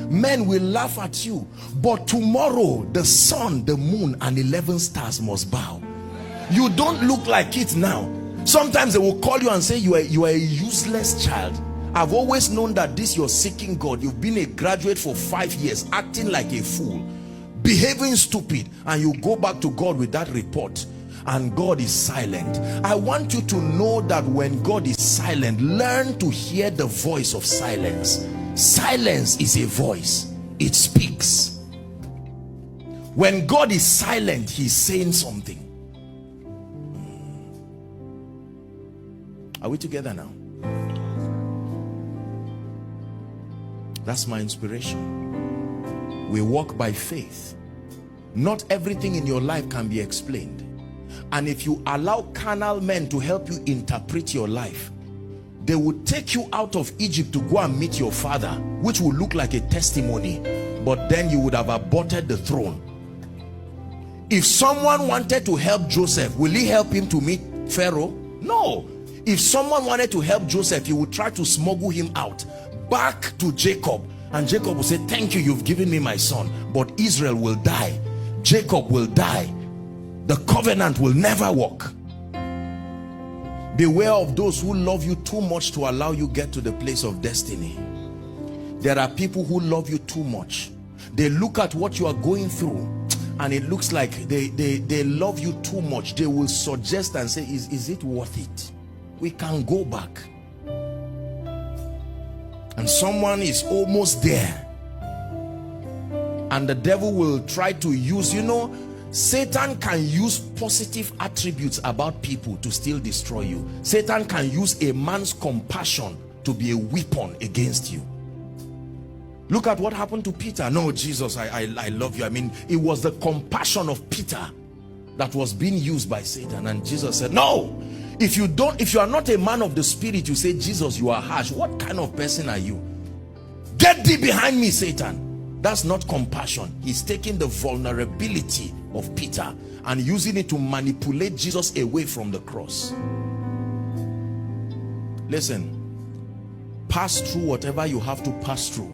Men will laugh at you, but tomorrow the sun, the moon, and 11 stars must bow. You don't look like it now. Sometimes they will call you and say you are a useless child. I've always known that this you're seeking God. You've been a graduate for 5 years, acting like a fool, behaving stupid, and you go back to God with that report, and God is silent. I want you to know that when God is silent, learn to hear the voice of silence. Silence is a voice. It speaks. When God is silent, he's saying something. Are we together now? That's my inspiration. We walk by faith. Not everything in your life can be explained. And if you allow carnal men to help you interpret your life, they will take you out of Egypt to go and meet your father, which will look like a testimony, but then you would have aborted the throne. If someone wanted to help Joseph, will he help him to meet Pharaoh? No. If someone wanted to help Joseph, he would try to smuggle him out back to Jacob, and Jacob will say, thank you, you've given me my son, but Israel will die, Jacob will die, the covenant will never work. Beware of those who love you too much to allow you get to the place of destiny. There are people who love you too much. They look at what you are going through and it looks like they love you too much. They will suggest and say, is it worth it? We can go back. And someone is almost there, and the devil will try to use, you know, Satan can use positive attributes about people to still destroy you. Satan can use a man's compassion to be a weapon against you. Look at what happened to Peter. No, Jesus, I love you. I mean, it was the compassion of Peter that was being used by Satan, and Jesus said, no. If you are not a man of the spirit, you say, Jesus, you are harsh. What kind of person are you? Get thee behind me, Satan. That's not compassion. He's taking the vulnerability of Peter and using it to manipulate Jesus away from the cross. Listen, pass through whatever you have to pass through,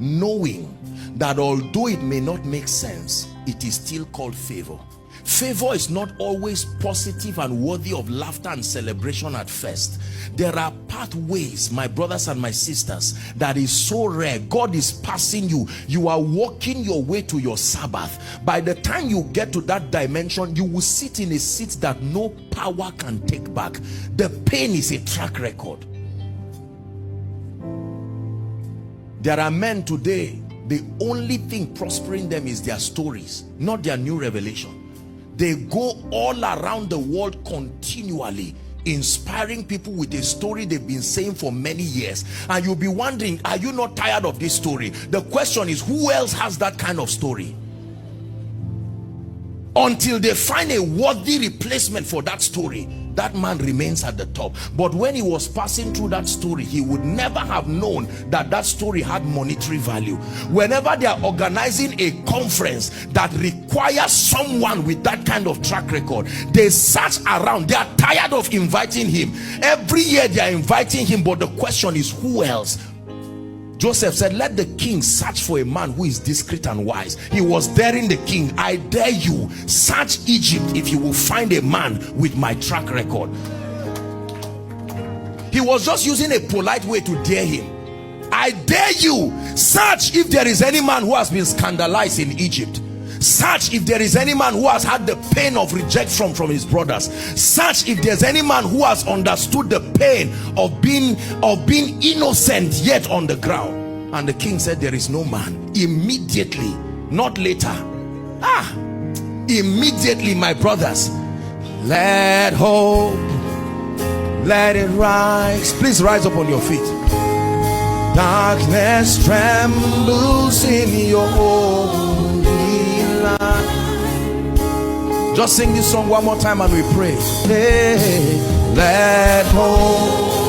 knowing that although it may not make sense, it is still called favor. Favor is not always positive and worthy of laughter and celebration at first. There are pathways, my brothers and my sisters, that is so rare. God is passing you. You are walking your way to your Sabbath. By the time you get to that dimension, you will sit in a seat that no power can take back. The pain is a track record. There are men today, the only thing prospering them is their stories, not their new revelation. They go all around the world continually, inspiring people with a story they've been saying for many years. And you'll be wondering, are you not tired of this story? The question is, who else has that kind of story? Until they find a worthy replacement for that story, that man remains at the top. But when he was passing through that story, he would never have known that that story had monetary value. Whenever they are organizing a conference that requires someone with that kind of track record, they search around. They are tired of inviting him. Every year they are inviting him, but the question is, who else? Joseph said, let the king search for a man who is discreet and wise. He was daring the king. I dare you, search Egypt if you will find a man with my track record. He was just using a polite way to dare him. I dare you, search if there is any man who has been scandalized in Egypt. Search if there is any man who has had the pain of rejection from his brothers. Search if there's any man who has understood the pain of being innocent yet on the ground. And the king said, there is no man. Immediately, not later. Immediately, my brothers, let hope, let it rise. Please rise up on your feet. Darkness trembles in your holy light. Just sing this song one more time and we pray. Hey, let hope,